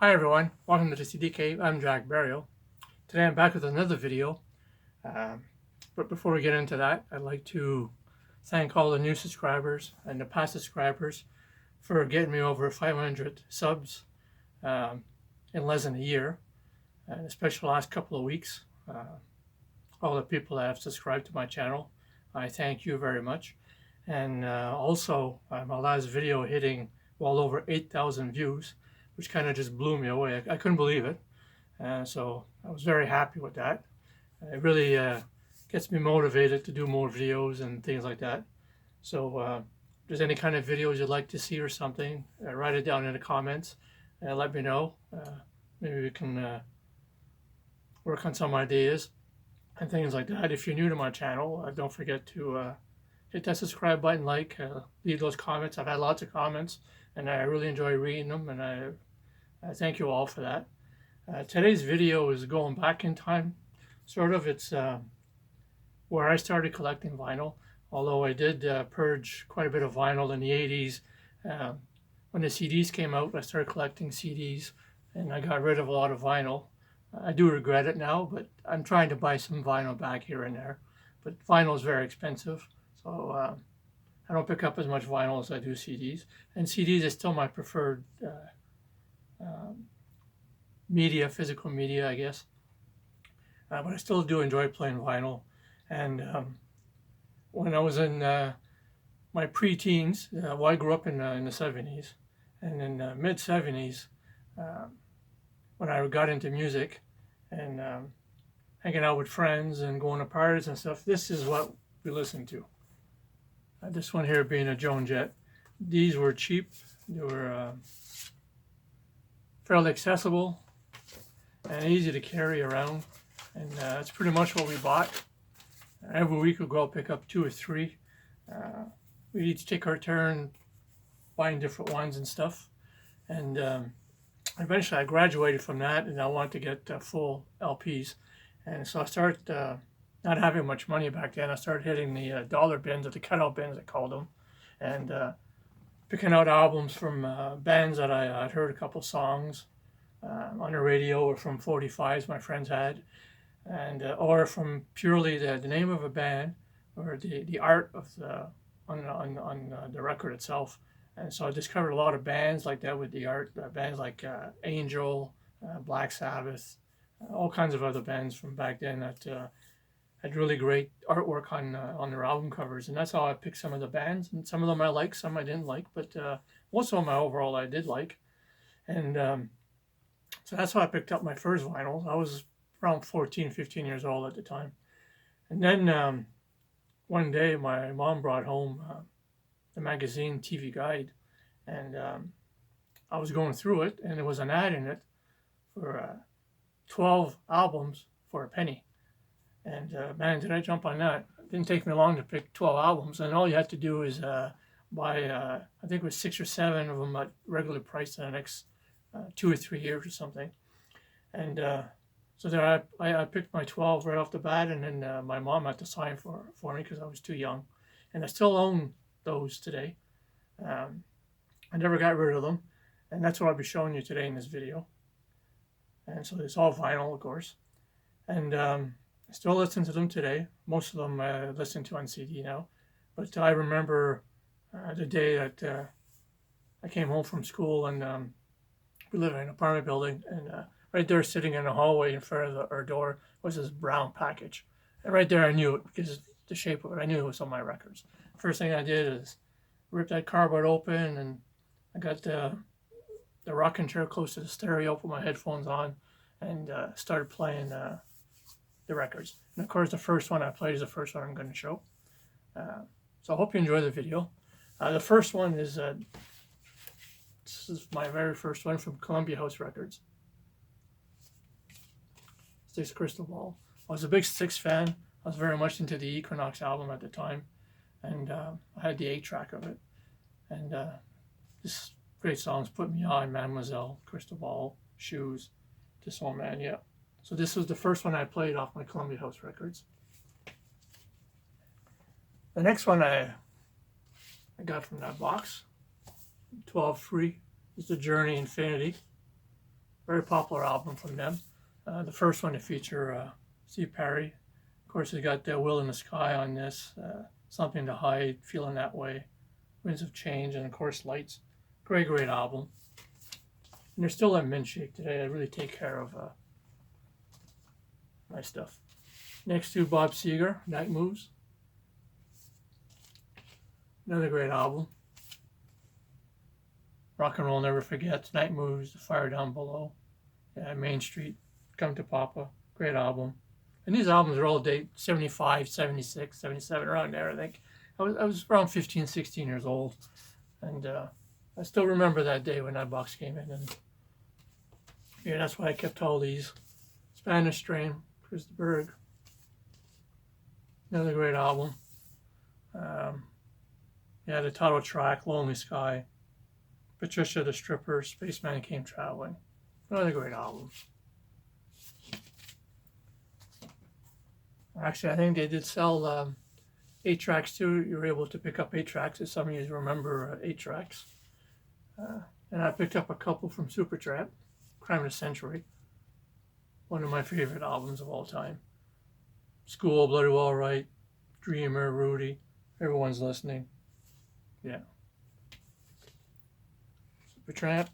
Hi everyone, welcome to the CD Cave. I'm Jack Burial. Today I'm back with another video. But before we get into that, I'd like to thank all the new subscribers and the past subscribers for getting me over 500 subs in less than a year, and especially the last couple of weeks. All the people that have subscribed to my channel, I thank you very much. And also, my last video hitting well over 8,000 views, which kind of just blew me away. I couldn't believe it. And so I was very happy with that. It really gets me motivated to do more videos and things like that. So if there's any kind of videos you'd like to see or something, write it down in the comments and let me know. Maybe we can work on some ideas and things like that. If you're new to my channel, don't forget to hit that subscribe button, leave those comments. I've had lots of comments and I really enjoy reading them, and I thank you all for that. Today's video is going back in time, sort of. It's where I started collecting vinyl, although I did purge quite a bit of vinyl in the 80s. When the CDs came out, I started collecting CDs, and I got rid of a lot of vinyl. I do regret it now, but I'm trying to buy some vinyl back here and there. But vinyl is very expensive, so I don't pick up as much vinyl as I do CDs. And CDs is still my preferred media, physical media, I guess. But I still do enjoy playing vinyl. And when I was in my pre-teens, well, I grew up in the 70s, and in the mid-70s, when I got into music and hanging out with friends and going to parties and stuff, this is what we listened to. This one here being a Joan Jett. These were cheap. They were fairly accessible and easy to carry around. And that's pretty much what we bought. Every week we'd go out pick up 2 or 3. We'd each take our turn buying different ones and stuff. And eventually I graduated from that, and I wanted to get full LPs. And so I started not having much money back then. I started hitting the dollar bins, or the cutout bins, I called them, and picking out albums from bands that I'd heard a couple songs on the radio, or from 45s my friends had, and or from purely the name of a band, or the art of on the record itself. And so I discovered a lot of bands like that with the art, bands like Angel, Black Sabbath, all kinds of other bands from back then that had really great artwork on their album covers. And that's how I picked some of the bands. And some of them I liked, some I didn't like, but most of them overall I did like. And so that's how I picked up my first vinyl. I was around 14, 15 years old at the time. And then one day my mom brought home the magazine TV Guide, and I was going through it, and there was an ad in it for 12 albums for a penny. And man, did I jump on that. It didn't take me long to pick 12 albums, and all you had to do is buy, I think it was 6 or 7 of them at regular price in the next 2 or 3 years or something. And so there I picked my 12 right off the bat, and then my mom had to sign for me because I was too young. And I still own those today. I never got rid of them, and that's what I'll be showing you today in this video. And so it's all vinyl, of course. And I still listen to them today. Most of them I listen to on CD now. But I remember the day that I came home from school, and we lived in an apartment building, and right there sitting in the hallway in front of our door was this brown package. And right there I knew it because the shape of it. I knew it was on my records. First thing I did is rip that cardboard open, and I got the rocking chair close to the stereo, put my headphones on, and started playing the records. And of course the first one I played is the first one I'm going to show. So I hope you enjoy the video. The first one is, this is my very first one from Columbia House Records. Styx Crystal Ball. I was a big Styx fan. I was very much into the Equinox album at the time, and I had the 8-track of it. And this great songs, Put Me On, Mademoiselle, Crystal Ball, Shoes, This One Man, yeah. So this was the first one I played off my Columbia House Records. The next one I got from that box, 12 free, is the Journey Infinity. Very popular album from them. The first one to feature Steve Perry. Of course, you got Will in the Sky on this. Something to Hide, Feeling That Way, Winds of Change, and of course Lights. Great, great album. And they're still in Mint Shape today. I really take care of my stuff. Next to Bob Seger, Night Moves. Another great album. Rock and Roll Never Forgets, Night Moves, The Fire Down Below, Main Street, Come to Papa. Great album. And these albums are all date 75, 76, 77, around there, I think. I was around 15, 16 years old. And I still remember that day when that box came in. And yeah, that's why I kept all these. Spanish Strain, Chris de Burgh. Another great album. The title track, Lonely Sky. Patricia the Stripper, Spaceman Came Traveling. Another great album. Actually, I think they did sell 8 tracks too. You were able to pick up 8 tracks, if some of you remember 8 tracks. And I picked up a couple from Supertramp, Crime of the Century. One of my favorite albums of all time. School, Bloody Well Right, Dreamer, Rudy, Everyone's Listening. Yeah. Supertramp.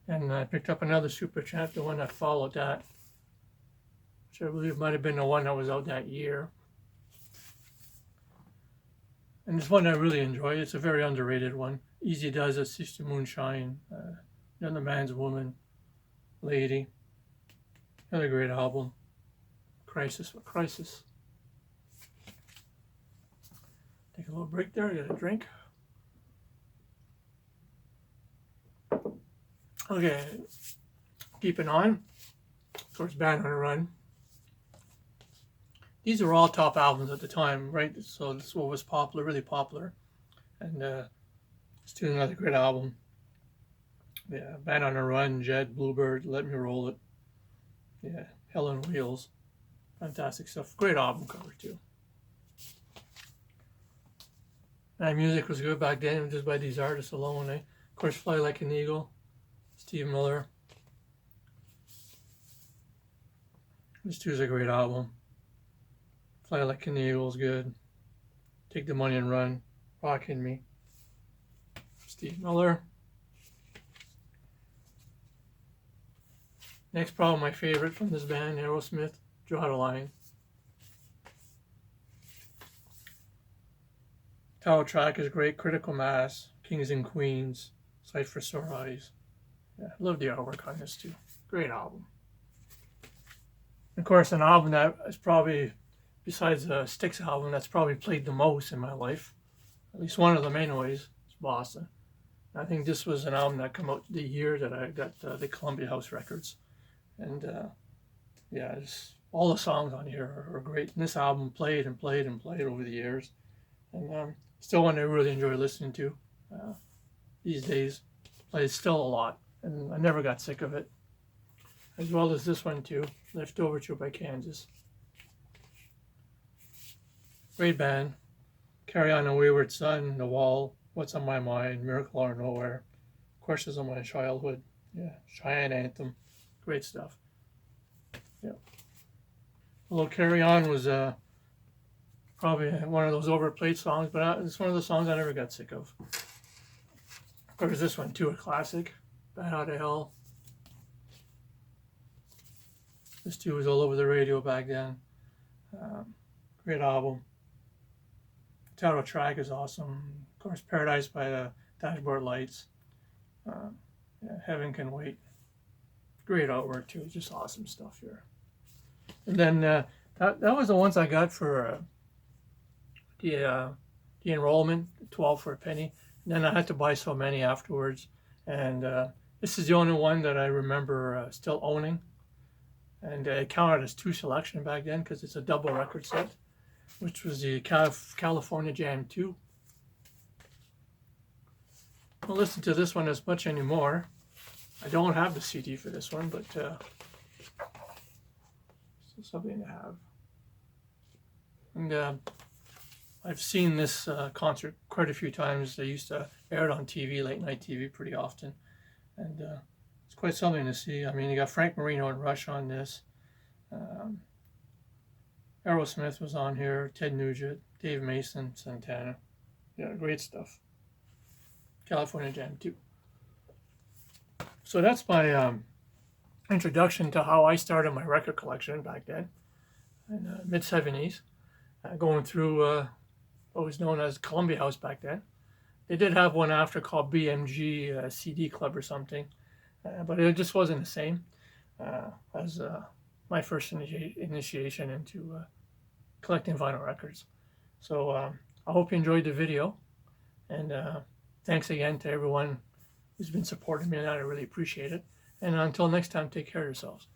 And I picked up another Supertramp, the one that followed that, which I believe might have been the one that was out that year. And this one I really enjoy. It's a very underrated one. Easy Does It, Sister Moonshine, Another Man's Woman, Lady. Another great album. Crisis. Take a little break there, get a drink. Okay, keeping on. Of course, Band on the Run. These were all top albums at the time, right? So this one was popular, really popular. And let's do another great album. Yeah, Band on the Run, Jed, Bluebird, Let Me Roll It. Yeah, Hell on Wheels. Fantastic stuff. Great album cover too. And music was good back then, just by these artists alone. Of course, Fly Like an Eagle, Steve Miller. This too is a great album. Fly Like an Eagle is good. Take the Money and Run, Rockin' Me. Steve Miller. Next, probably my favorite from this band, Aerosmith, Draw the Line. Title track is great. Critical Mass, Kings and Queens, Sight for Sore Eyes. Yeah, I love the artwork on this too. Great album. Of course, an album that is probably, besides the Styx album, that's probably played the most in my life. At least one of them anyways. It's Boston. I think this was an album that came out the year that I got the Columbia House Records. And all the songs on here are great. And this album played over the years. And still one I really enjoy listening to these days. Plays still a lot. And I never got sick of it. As well as this one too, Left Overture by Kansas. Great band. Carry On a Wayward Son, The Wall, What's on My Mind, Miracle Out of Nowhere, Questions of My Childhood, Cheyenne Anthem. Great stuff. Yeah. Although Carry On was probably one of those overplayed songs, but it's one of the songs I never got sick of. Of course, this one too, a classic. Bat Out of Hell. This too was all over the radio back then. Great album. Title track is awesome. Of course, Paradise by the Dashboard Lights. Heaven Can Wait. Great artwork too. Just awesome stuff here. And then that was the ones I got for the enrollment, 12 for a penny. And then I had to buy so many afterwards. And this is the only one that I remember still owning. And it counted as 2 selection back then because it's a double record set, which was the California Jam 2. I don't listen to this one as much anymore. I don't have the CD for this one, but still something to have. And I've seen this concert quite a few times. They used to air it on TV, late night TV, pretty often. And it's quite something to see. I mean, you got Frank Marino and Rush on this. Um, Aerosmith was on here, Ted Nugent, Dave Mason, Santana. Yeah, great stuff. California Jam too. So that's my introduction to how I started my record collection back then, in the mid 70s, going through what was known as Columbia House back then. They did have one after called BMG CD Club or something, but it just wasn't the same as my first initiation into collecting vinyl records. So I hope you enjoyed the video, and thanks again to everyone who's been supporting me, and I really appreciate it. And until next time, take care of yourselves.